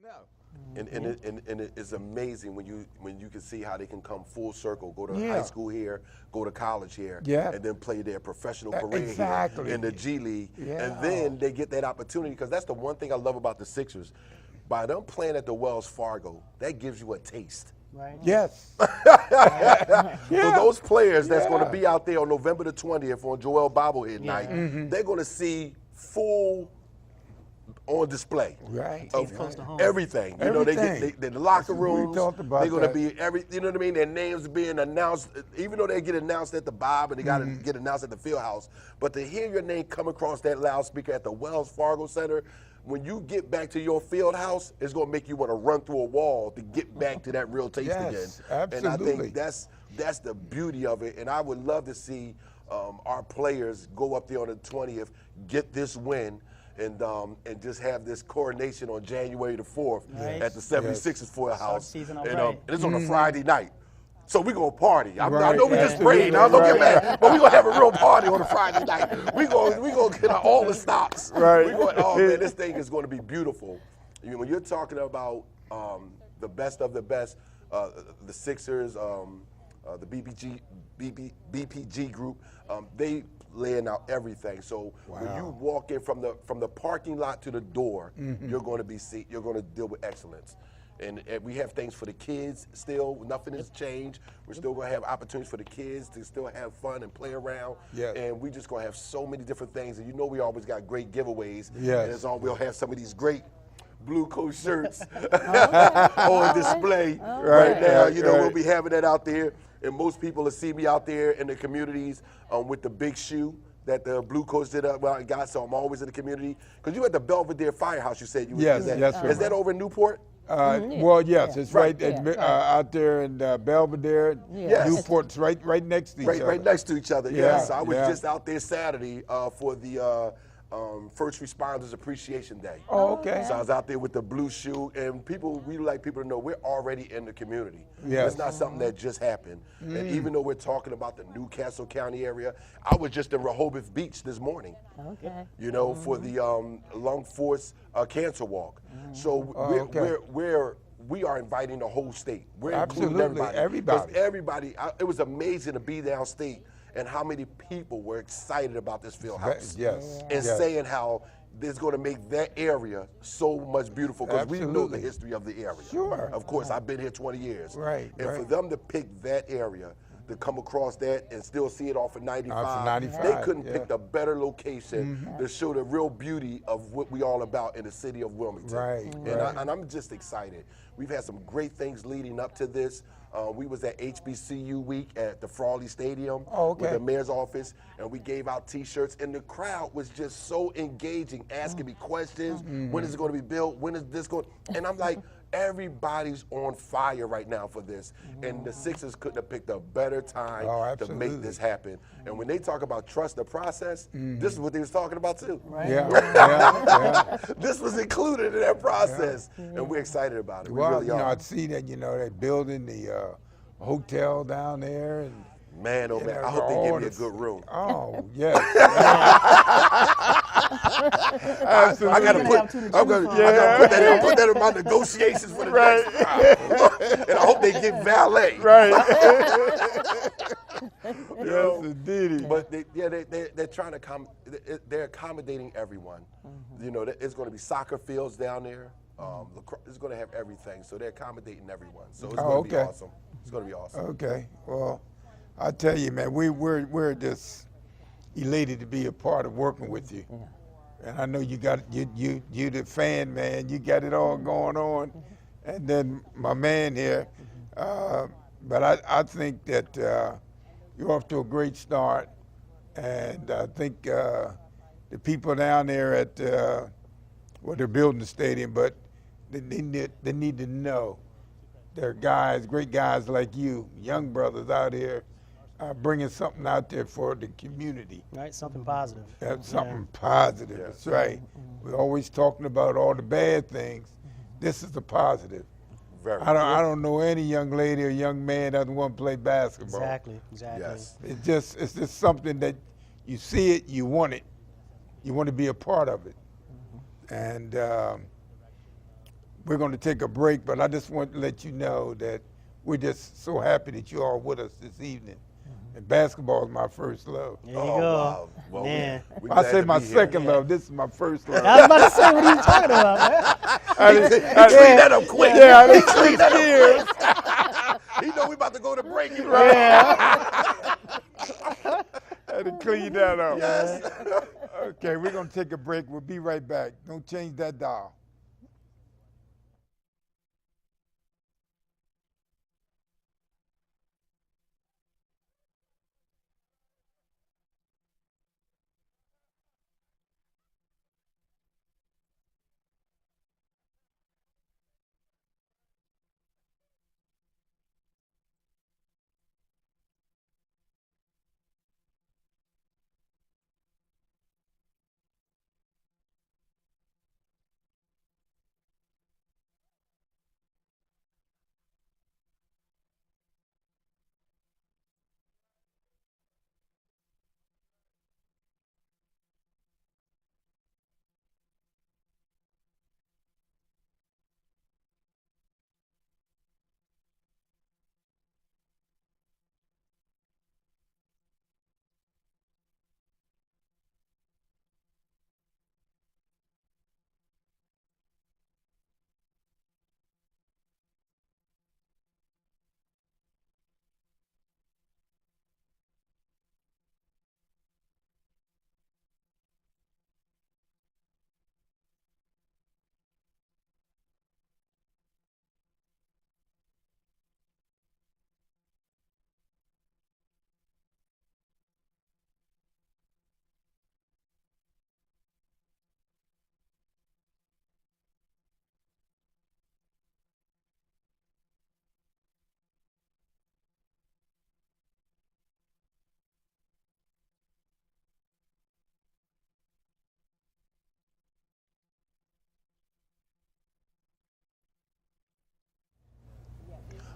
No. And it's amazing when you can see how they can come full circle, go to Yeah. high school here, go to college here, Yeah. and then play their professional career Exactly. here in the G League. Yeah. And then they get that opportunity, because that's the one thing I love about the Sixers. By them playing at the Wells Fargo, that gives you a taste. Right. Yes. For those players that's going to Yeah. be out there on November the 20th on Joel Bobblehead night, they're going to see full on display. Right. Of close to home. everything. You know, they Everything. get the locker We rooms. talked about They're going to that. be you know what I mean? Their names being announced, even though they get announced at the Bob and they got to get announced at the Field House. But to hear your name come across that loudspeaker at the Wells Fargo Center, when you get back to your field house, it's going to make you want to run through a wall to get back to that real taste Yes, again. And I absolutely. think that's the beauty of it. And I would love to see our players go up there on the 20th, get this win, and just have this coronation on January the 4th Right. at the 76ers Field House. season all and, right. and it's on a Friday night. So we gonna party. I Right, know we just absolutely, prayed. Now don't get right. mad, but we gonna have a real party on a Friday night. We gonna get all the stops. Right. Oh man, this thing is gonna be beautiful. When you're talking about the best of the best, the Sixers, the BPG group, they laying out everything. So when you walk in from the parking lot to the door, you're going to deal with excellence. And we have things for the kids still. Nothing has changed. We're still going to have opportunities for the kids to still have fun and play around. Yes. And we just going to have so many different things. And we always got great giveaways. Yes. And we'll have some of these great Blue Coat shirts on display right now. We'll be having that out there. And most people will see me out there in the communities with the big shoe that the Blue Coats did up. Well, I got, so I'm always in the community. Because you at the Belvedere Firehouse, you said you was. Yes, is that, that's Is right. that over in Newport? Well, yes, it's right, Right. out there in Belvedere. Yes. Newport's right next to each other. Right next to each other. Yeah, Yes, I was yeah. just out there Saturday for the First Responders Appreciation Day. Oh, okay. So I was out there with the blue shoe, and we like people to know we're already in the community. Yes. It's not something that just happened. And even though we're talking about the Newcastle County area, I was just in Rehoboth Beach this morning. Okay. For the Lung Force Cancer Walk. So okay. we are inviting the whole state. We're Absolutely, including everybody. 'Cause everybody, it was amazing to be downstate and how many people were excited about this field house. Yes. And Yes. saying how it's going to make that area so much beautiful, because we know the Absolutely. history of the area. Sure. Of course, I've been here 20 years. Right, And for right. them to pick that area, to come across that and still see it off of 95, Off of 95, they couldn't yeah. pick a better location to show the real beauty of what we all about in the city of Wilmington. Right, And I'm just excited. We've had some great things leading up to this. We was at HBCU week at the Frawley Stadium with the mayor's office, and we gave out T-shirts, and the crowd was just so engaging, asking me questions. When is it going to be built? When is this going? And I'm like, everybody's on fire right now for this, and the Sixers couldn't have picked a better time to make absolutely. this happen. And when they talk about trust the process, this is what they was talking about too. Yeah. This was included in that process, and we're excited about it. We Well, really are. I see that, they're building the hotel down there. And, Man, oh man, I hope they give me a good room. Oh, yes. I gotta put that in my negotiations for the next round. And I hope they get valet. Yes, indeed. But they're trying to they're accommodating everyone. It's going to be soccer fields down there. It's going to have everything, so they're accommodating everyone. So it's going to be awesome. It's going to be awesome. Okay. Well, I tell you, man, we're just elated to be a part of working with you. And I know you the fan, man. You got it all going on. And then my man here. But I think that you're off to a great start. And I think the people down there at they're building the stadium, but they need to know there are guys, great guys like you, young brothers out here, bringing something out there for the community. Right, something positive. That's something positive. That's right. We're always talking about all the bad things. This is the positive. I don't know any young lady or young man that doesn't want to play basketball. Exactly. Yes. It's just something that you see it, you want it, you want to be a part of it, and we're going to take a break, but I just want to let you know that we're just so happy that you're all with us this evening. And basketball is my first love. There you Oh, go. wow. Well, Man. we I glad say to my be here. second love. This is my first love. I was about to say, what are you talking about, man? Clean that up quick. Yeah, I didn't switch gears. He know we about to go to break. You Yeah. I had to clean that up. Yes. Okay, we're going to take a break. We'll be right back. Don't change that dial.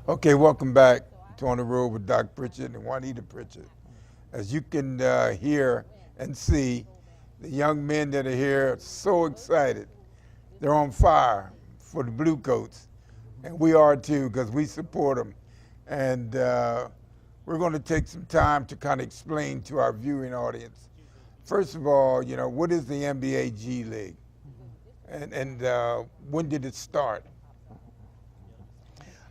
Okay, welcome back to On the Road with Doc Pritchett and Juanita Pritchett. As you can hear and see, the young men that are here are so excited. They're on fire for the Blue Coats, and we are too because we support them. And we're going to take some time to kind of explain to our viewing audience. First of all, you know, what is the NBA G League? And when did it start?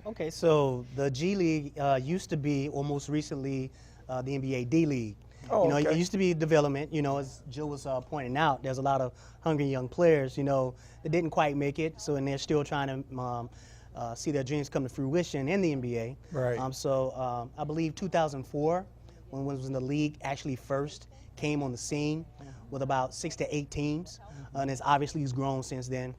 Okay, so the G League used to be, or most recently, the NBA D League. Oh, you know, okay. it used to be development. You know, as Joe was pointing out, there's a lot of hungry young players, you know, that didn't quite make it. So, and they're still trying to see their dreams come to fruition in the NBA. Right. So I believe 2004, when it was when the league actually first came on the scene with about 6 to 8 teams. And it's obviously has grown since then.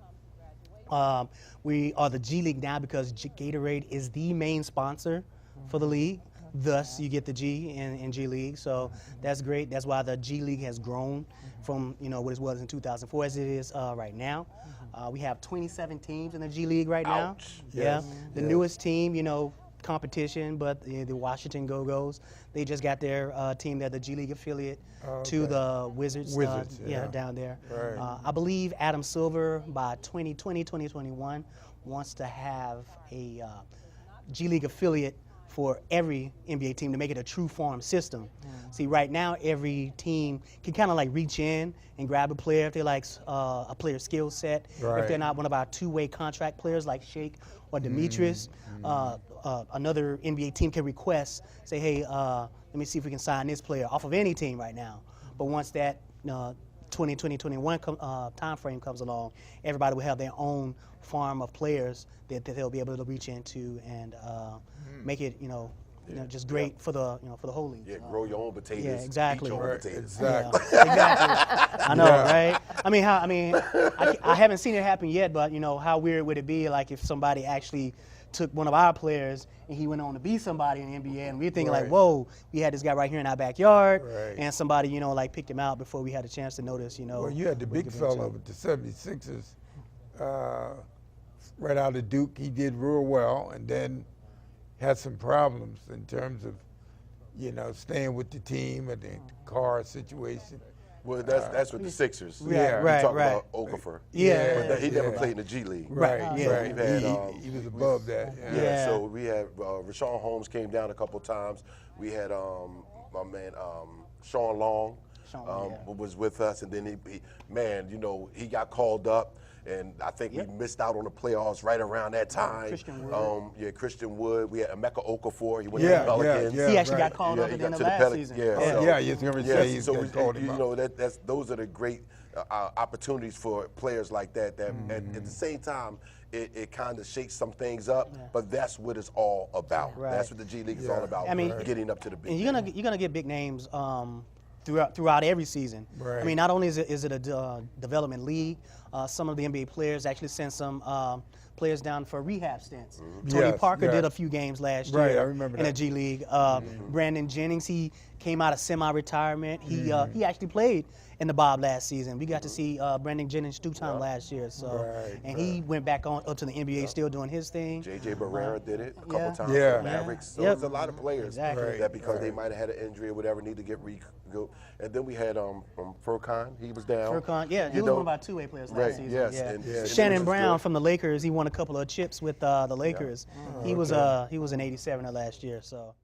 We are the G League now because Gatorade is the main sponsor for the league. Thus, you get the G in G League. So that's great. That's why the G League has grown from, you know, what it was in 2004 as it is right now. We have 27 teams in the G League right now. Ouch. Yeah. Yes. The Yes. newest team, you know, competition, but the Washington Go-Go's, they just got their team, they're the G League affiliate to okay. the Wizards. Wizards, yeah. Down there. Right. I believe Adam Silver by 2020, 2021 wants to have a G League affiliate for every NBA team to make it a true farm system. See, right now every team can kind of like reach in and grab a player if they like a player's skill set. Right. If they're not one of our two-way contract players like Shake or Demetrius, another NBA team can request, say, hey, let me see if we can sign this player off of any team right now. But once that 2020-21 time frame comes along, everybody will have their own farm of players that they'll be able to reach into and make it, you know, just great for the, you know, for the whole league. Yeah, grow your own potatoes. Yeah, exactly. Eat your own Right, potatoes. exactly. Exactly. I know, Yeah. right? I haven't seen it happen yet, but you know, how weird would it be like if somebody actually took one of our players and he went on to be somebody in the NBA, and we're thinking Right. like, whoa, we had this guy right here in our backyard, Right. and somebody, you know, like picked him out before we had a chance to notice, you know. Well, you had the what he big could bring to fella it. with the 76ers right out of Duke. He did real well and then had some problems in terms of, you know, staying with the team and the car situation. Well, that's with the Sixers. Yeah, We right, talk right. about Okafor. Yeah. But he never played in the G League. Right, yeah. right. We've had, He was above that. Yeah. Yeah. So we had Rashawn Holmes came down a couple times. We had my man Sean Long was with us, and then he got called up. And I think we missed out on the playoffs right around that time. Christian Wood. Christian Wood. We had Emeka Okafor. He went Yeah, to the Pelicans. yeah, He actually right. got called up at the end of last Pelicans. season. Yeah, Oh, so, yeah, he's going to say he's so got called him out. those are the great opportunities for players like that. At the same time, it kind of shakes some things up, but that's what it's all about. Right. That's what the G League is all about. I mean, getting up to the big. And you're gonna get big names throughout every season. Right. I mean, not only is it a development league, some of the NBA players actually sent some players down for rehab stints. Tony Yes, Parker yeah. did a few games last Right, year I remember in the that. G League. Brandon Jennings, he came out of semi-retirement. He actually played in the Bob last season. We got to see Brandon Jennings two-time last year. So, Right, and he went back up to the NBA, still doing his thing. J.J. Barrera did it a couple Yeah. times Yeah. for the Mavericks. So Yep. there's a lot of players Exactly. that because they might have had an injury or whatever need to get go. And then we had Furkan. He was down. Furkan, yeah, he You was know, one of our two-way players last right, season. yes, yeah. and- and Shannon which is Brown good. from the Lakers, he won a couple of chips with the Lakers. He was an 87er last year. So.